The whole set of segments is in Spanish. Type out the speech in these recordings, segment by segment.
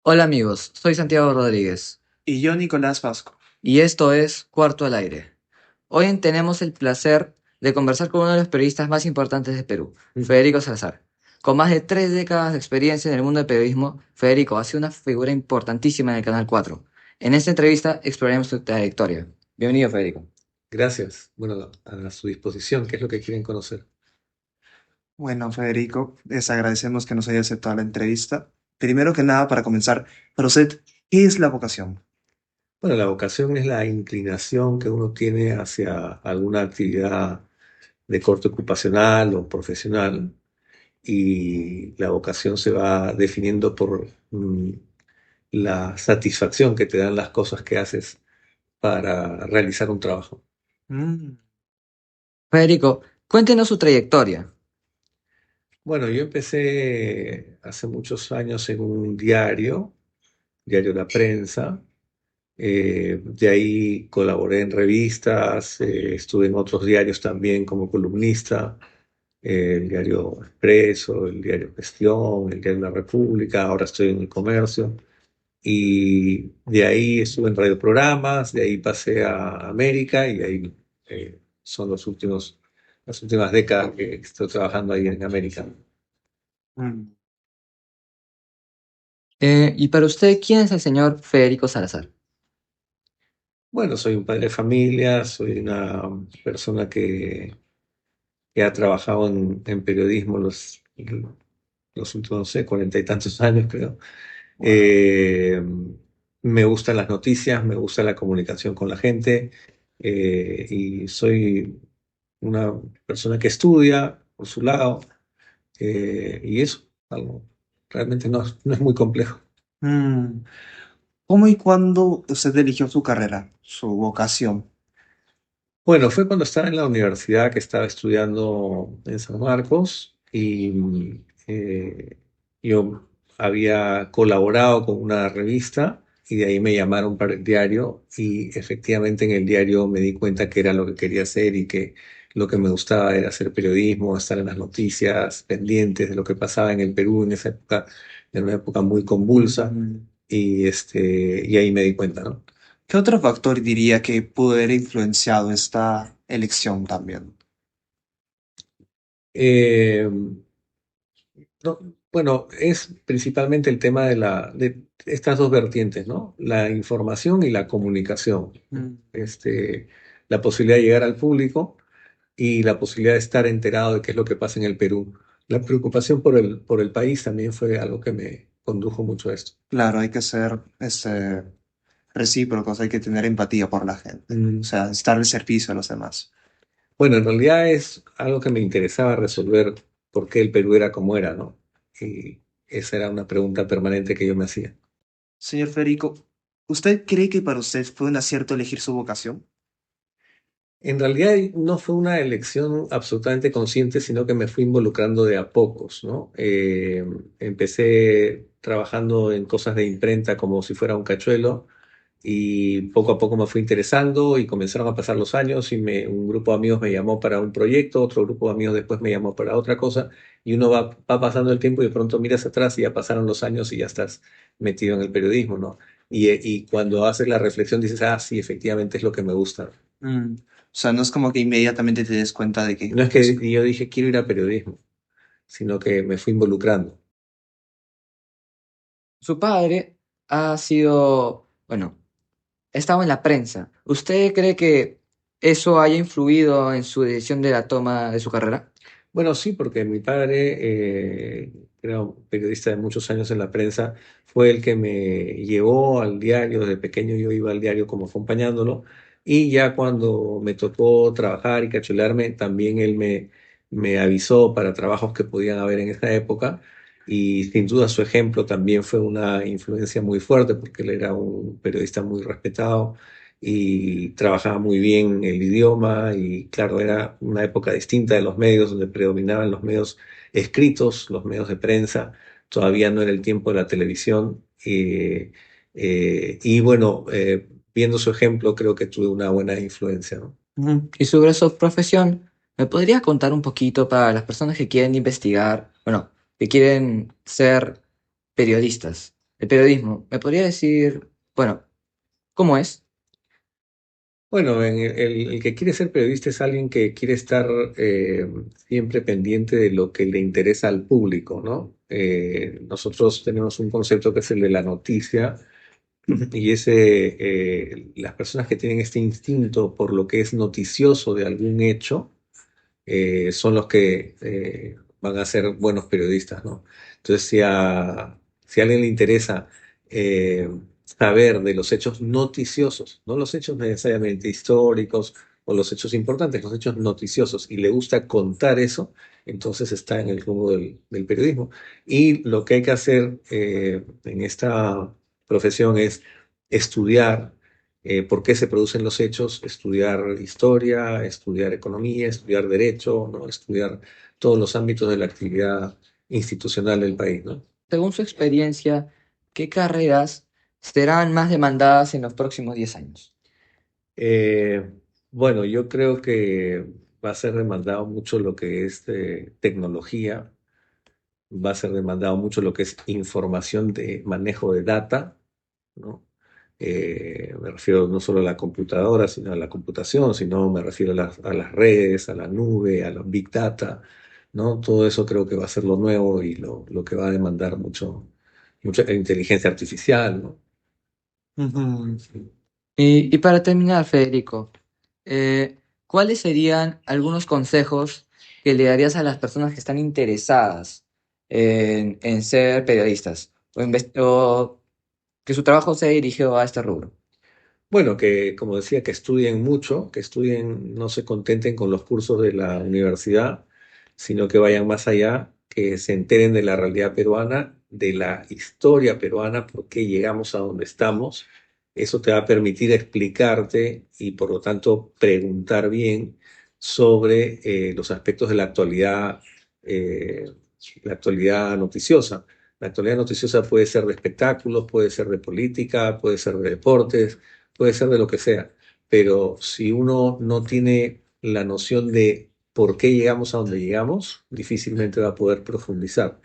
Hola amigos, soy Santiago Rodríguez Y yo, Nicolás Vasco. y esto es Cuarto al Aire. Hoy tenemos el placer de conversar con uno de los periodistas más importantes de Perú, Federico Salazar. Con más de 3 décadas de experiencia en el mundo del periodismo, Federico ha sido una figura importantísima en el Canal 4. En esta entrevista exploraremos su trayectoria. Bienvenido, Federico. Gracias. Bueno, a su disposición, ¿qué es lo que quieren conocer? Bueno, Federico, les agradecemos que nos haya aceptado la entrevista. Primero que nada, para comenzar, para usted, ¿qué es la vocación? Bueno, la vocación es la inclinación que uno tiene hacia alguna actividad de corte ocupacional o profesional, y la vocación se va definiendo por la satisfacción que te dan las cosas que haces para realizar un trabajo. Mm, Federico, cuéntenos su trayectoria. Bueno, yo empecé hace muchos años en un diario La Prensa. De ahí colaboré en revistas, estuve en otros diarios también como columnista, el diario Expreso, el diario Gestión, el diario La República, ahora estoy en El Comercio. Y de ahí estuve en radioprogramas, de ahí pasé a América y de ahí son las últimas décadas que estoy trabajando ahí en América. mm. Y para usted, ¿quién es el señor Federico Salazar? Bueno, soy un padre de familia, soy una persona que ha trabajado en periodismo los últimos, no sé, 40 y tantos años, creo. Wow. Eh, Me gustan las noticias, me gusta la comunicación con la gente, y soy una persona que estudia por su lado, y eso, algo realmente no es muy complejo. Mm. ¿Cómo y cuándo usted eligió su carrera, su vocación? Bueno, fue cuando estaba en la universidad, que estaba estudiando en San Marcos, y yo había colaborado con una revista y de ahí me llamaron para el diario, y efectivamente en el diario me di cuenta que era lo que quería hacer y que lo que me gustaba era hacer periodismo, estar en las noticias, pendientes de lo que pasaba en el Perú en esa época, en una época muy convulsa, Mm. y ahí me di cuenta, ¿no? ¿Qué otro factor diría que pudo haber influenciado esta elección también? Eh, No, bueno, es principalmente el tema de estas dos vertientes, ¿no? La información y la comunicación. Mm. La posibilidad de llegar al público y la posibilidad de estar enterado de qué es lo que pasa en el Perú. La preocupación por el país también fue algo que me condujo mucho a esto. Claro, hay que ser recíprocos, hay que tener empatía por la gente, o Mm, sea, estar al servicio de los demás. Bueno, en realidad es algo que me interesaba resolver, por qué el Perú era como era, ¿no? Y esa era una pregunta permanente que yo me hacía. Señor Federico, ¿usted cree que para usted fue un acierto elegir su vocación? En realidad no fue una elección absolutamente consciente, sino que me fui involucrando de a pocos, ¿no? Empecé trabajando en cosas de imprenta como si fuera un cachuelo, y poco a poco me fui interesando y comenzaron a pasar los años, y un grupo de amigos me llamó para un proyecto, otro grupo de amigos después me llamó para otra cosa, y uno va pasando el tiempo y de pronto miras atrás y ya pasaron los años y ya estás metido en el periodismo, ¿no? Y cuando haces la reflexión dices, ah, sí, efectivamente es lo que me gusta. O sea, no es como que inmediatamente te des cuenta de que, No es que yo dije quiero ir a periodismo, sino que me fui involucrando. Su padre ha sido, bueno, estaba en la prensa. ¿Usted cree que eso haya influido en su decisión de la toma de su carrera? Bueno, sí, porque mi padre, era un periodista de muchos años en la prensa, fue el que me llevó al diario. Desde pequeño yo iba al diario como acompañándolo, y ya cuando me tocó trabajar y cachularme, también me avisó para trabajos que podían haber en esa época, y sin duda su ejemplo también fue una influencia muy fuerte, porque él era un periodista muy respetado y trabajaba muy bien el idioma, y claro, era una época distinta de los medios, donde predominaban los medios escritos, los medios de prensa. Todavía no era el tiempo de la televisión, y bueno, viendo su ejemplo creo que tuve una buena influencia, ¿no? Y sobre su profesión, ¿me podría contar un poquito para las personas que quieren investigar, bueno, que quieren ser periodistas? el periodismo. ¿Me podría decir, bueno, cómo es? Bueno, el que quiere ser periodista es alguien que quiere estar siempre pendiente de lo que le interesa al público, ¿no? Nosotros tenemos un concepto que es el de la noticia, y las personas que tienen este instinto por lo que es noticioso de algún hecho, son los que van a ser buenos periodistas, ¿no? Entonces, si a alguien le interesa eh, saber de los hechos noticiosos, no los hechos necesariamente históricos o los hechos importantes, los hechos noticiosos, y le gusta contar eso, entonces está en el rumbo del periodismo. Y lo que hay que hacer en esta profesión es estudiar por qué se producen los hechos, estudiar historia, estudiar economía, estudiar derecho, ¿no? Estudiar todos los ámbitos de la actividad institucional del país, ¿no? Según su experiencia, ¿qué carreras serán más demandadas en los próximos 10 años? Eh, bueno, yo creo que va a ser demandado mucho lo que es tecnología, va a ser demandado mucho lo que es información de manejo de data, ¿no? Me refiero no solo a la computadora, sino a la computación, sino me refiero a las redes, a la nube, a los big data, ¿no? Todo eso creo que va a ser lo nuevo y lo que va a demandar mucha inteligencia artificial, ¿no? Ujú. Y para terminar, Federico, eh, ¿cuáles serían algunos consejos que le darías a las personas que están interesadas en ser periodistas o que su trabajo sea dirigido a este rubro? Bueno, que como decía, que estudien mucho, que estudien, no se contenten con los cursos de la universidad, sino que vayan más allá, que se enteren de la realidad peruana, de la historia peruana, por qué llegamos a donde estamos. Eso te va a permitir explicarte y por lo tanto preguntar bien sobre los aspectos de eh, la actualidad noticiosa. La actualidad noticiosa puede ser de espectáculos, puede ser de política, puede ser de deportes, puede ser de lo que sea, pero si uno no tiene la noción de por qué llegamos a donde llegamos, difícilmente va a poder profundizar.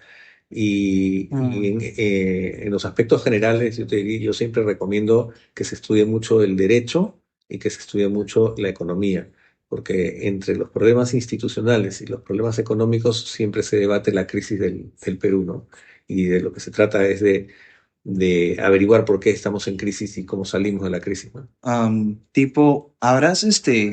Y Mm. en los aspectos generales, yo siempre recomiendo que se estudie mucho el derecho y que se estudie mucho la economía, porque entre los problemas institucionales y los problemas económicos siempre se debate la crisis del Perú, ¿no? Y de lo que se trata es de averiguar por qué estamos en crisis y cómo salimos de la crisis, ¿no? Tipo, habrás,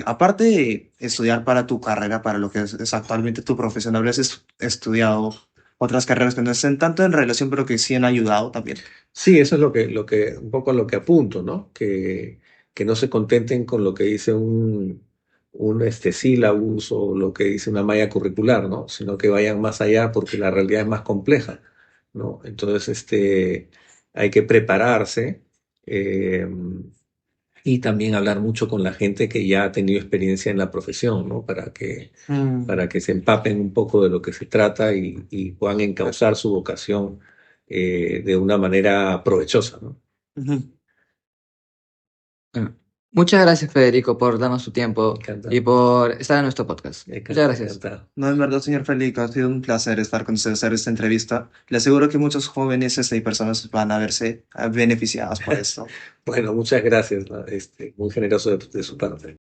aparte de estudiar para tu carrera, para lo que es actualmente tu profesión, habrás estudiado otras carreras que no estén tanto en relación, pero que sí han ayudado también. Sí, eso es un poco a lo que apunto, ¿no? Que no se contenten con lo que dice un sílabus o lo que dice una malla curricular, ¿no? Sino que vayan más allá porque la realidad es más compleja, ¿no? Entonces, hay que prepararse, eh, y también hablar mucho con la gente que ya ha tenido experiencia en la profesión, ¿no? Mm. Para que se empapen un poco de lo que se trata y puedan encauzar su vocación de una manera provechosa, ¿no? Ujú. Bueno, muchas gracias, Federico, por darnos su tiempo y Encantado, por estar en nuestro podcast. Muchas gracias. encantado. No, en verdad, señor Felipe, ha sido un placer estar con usted, hacer esta entrevista. Le aseguro que muchos jóvenes y personas van a verse beneficiadas por esto. Bueno, muchas gracias, ¿no? Muy generoso de su parte.